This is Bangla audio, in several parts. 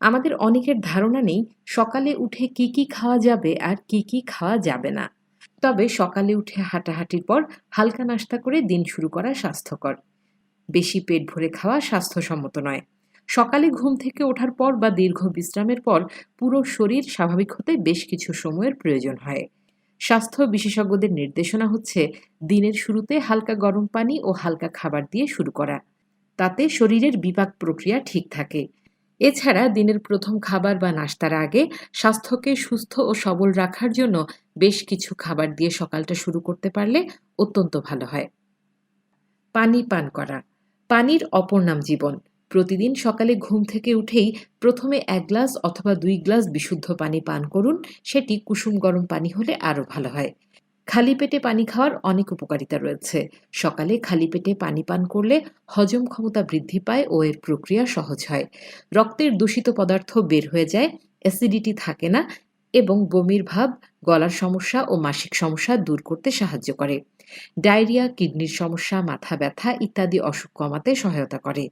আমাদের অনেকের ধারণা নেই সকালে উঠে কি কি খাওয়া যাবে আর কি কি খাওয়া যাবে না। তবে সকালে উঠে হাঁটাহাঁটির পর হালকা নাস্তা করে দিন শুরু করা স্বাস্থ্যকর। বেশি পেট ভরে খাওয়া স্বাস্থ্যসম্মত নয়। সকালে ঘুম থেকে ওঠার পর বা দীর্ঘ বিশ্রামের পর পুরো শরীর স্বাভাবিক হতে বেশ কিছু সময়ের প্রয়োজন হয়। স্বাস্থ্য বিশেষজ্ঞদের নির্দেশনা হচ্ছে দিনের শুরুতে হালকা গরম পানি ও হালকা খাবার দিয়ে শুরু করা। তাতে শরীরের বিপাক প্রক্রিয়া ঠিক থাকে। এছাড়া দিনের প্রথম খাবার বা নাস্তার আগে স্বাস্থ্যকে সুস্থ ও সবল রাখার জন্য বেশ কিছু খাবার দিয়ে সকালটা শুরু করতে পারলে অত্যন্ত ভালো হয়। পানি পান করা। পানির অপর নাম জীবন। প্রতিদিন সকালে ঘুম থেকে উঠেই প্রথমে ১ গ্লাস অথবা ২ গ্লাস বিশুদ্ধ পানি পান করুন। সেটি কুসুম গরম পানি হলে আরও ভালো হয়। খালি পেটে পানি খাওয়ার অনেক উপকারিতা রয়েছে। সকালে খালি পেটে পানি পান করলে হজম ক্ষমতা বৃদ্ধি পায় ও এর প্রক্রিয়া সহজ হয়। রক্তের দূষিত পদার্থ বের হয়ে যায়, অ্যাসিডিটি থাকে না এবং বমির ভাব, গলার সমস্যা ও মাসিক সমস্যা দূর করতে সাহায্য করে। ডায়রিয়া, কিডনির সমস্যা, মাথা ব্যথা ইত্যাদি অসুখ কমাতে সহায়তা করে।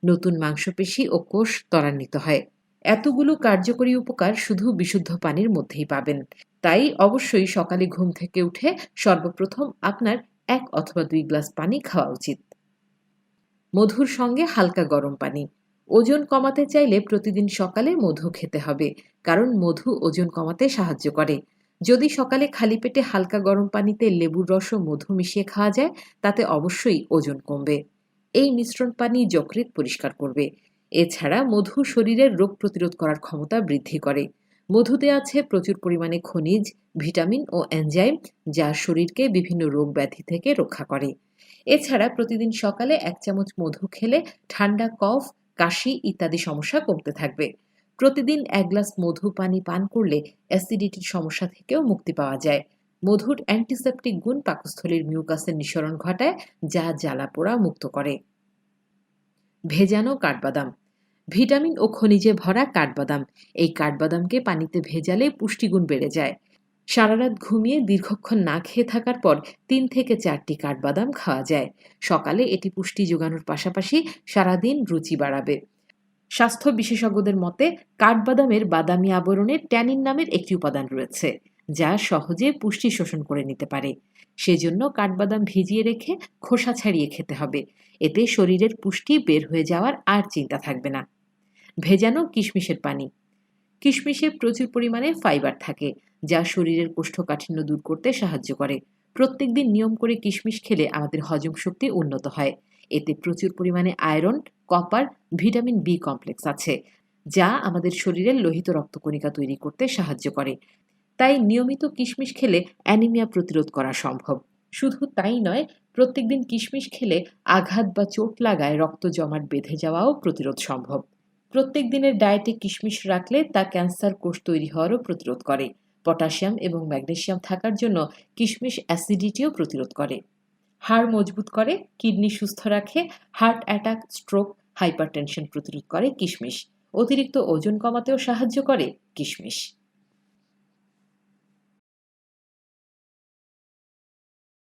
নতুন মাংসপেশি ও কোষ ত্বরান্বিত হয়। এতগুলো কার্যকরী উপকার শুধু বিশুদ্ধ পানির মধ্যেই পাবেন। তাই অবশ্যই সকালে ঘুম থেকে উঠে সর্বপ্রথম আপনার ১ অথবা ২ গ্লাস পানি খাওয়া উচিত। মধুর সঙ্গে হালকা গরম পানি। ওজন কমাতে চাইলে প্রতিদিন সকালে মধু খেতে হবে, কারণ মধু ওজন কমাতে সাহায্য করে। যদি সকালে খালি পেটে হালকা গরম পানিতে লেবুর রস ও মধু মিশিয়ে খাওয়া যায়, তাতে অবশ্যই ওজন কমবে। এই মিশ্রণ পানি যকৃৎ পরিষ্কার করবে। এছাড়া মধু শরীরের রোগ প্রতিরোধ করার ক্ষমতা বৃদ্ধি করে। মধুতে আছে প্রচুর পরিমাণে খনিজ, ভিটামিন ও এনজাইম, যা শরীরকে বিভিন্ন রোগ ব্যাধি থেকে রক্ষা করে। এছাড়া প্রতিদিন সকালে ১ চামচ মধু খেলে ঠান্ডা, কফ, কাশি ইত্যাদি সমস্যা কমতে থাকবে। প্রতিদিন ১ গ্লাস মধু পানি পান করলে অ্যাসিডিটির সমস্যা থেকেও মুক্তি পাওয়া যায়। মধুর অ্যান্টিসেপটিক গুণ পাকস্থলীর মিউকাসের নিঃসরণ ঘটায়, যা জ্বালাপোড়া মুক্ত করে। ভেজানো কাঠবাদাম। ভিটামিন ও খনিজে ভরা কাঠবাদাম। এই কাঠবাদামকে পানিতে ভেজালে পুষ্টিগুণ বেড়ে যায়। সারারাত ঘুমিয়ে দীর্ঘক্ষণ না খেয়ে থাকার পর ৩ থেকে ৪টি কাঠবাদাম খাওয়া যায়। সকালে এটি পুষ্টি যোগানোর পাশাপাশি সারাদিন রুচি বাড়াবে। স্বাস্থ্য বিশেষজ্ঞদের মতে কাঠবাদামের বাদামি আবরণে ট্যানিন নামের একটি উপাদান রয়েছে, যা সহজে পুষ্টি শোষণ করে নিতে পারে। সেজন্য কাঠবাদাম ভিজিয়ে রেখে খোসা ছাড়িয়ে খেতে হবে। এতে শরীরের পুষ্টি বের হয়ে যাওয়ার আর চিন্তা থাকবে না। ভেজানো কিশমিশের পানি। কিশমিশে প্রচুর পরিমাণে ফাইবার থাকে, যা শরীরের কোষ্ঠকাঠিন্য দূর করতে সাহায্য করে। প্রত্যেকদিন নিয়ম করে কিশমিশ খেলে আমাদের হজম শক্তি উন্নত হয়। এতে প্রচুর পরিমাণে iron, copper, vitamin B complex আছে, যা আমাদের শরীরের লোহিত রক্তকণিকা তৈরি করতে সাহায্য করে। তাই নিয়মিত কিশমিশ খেলে অ্যানিমিয়া প্রতিরোধ করা সম্ভব। শুধু তাই নয়, প্রত্যেকদিন কিশমিশ খেলে আঘাত বা চোট লাগায় রক্ত জমাট বেঁধে যাওয়াও প্রতিরোধ সম্ভব। প্রত্যেক দিনের ডায়েটে কিশমিশ রাখলে তা ক্যান্সার কোষ তৈরি হওয়ারও প্রতিরোধ করে। পটাশিয়াম এবং ম্যাগনেসিয়াম থাকার জন্য কিশমিশ অ্যাসিডিটিও প্রতিরোধ করে। হাড় মজবুত করে, কিডনি সুস্থ রাখে, হার্ট অ্যাটাক, স্ট্রোক, হাইপারটেনশন প্রতিরোধ করে কিশমিশ। অতিরিক্ত ওজন কমাতেও সাহায্য করে কিশমিশ।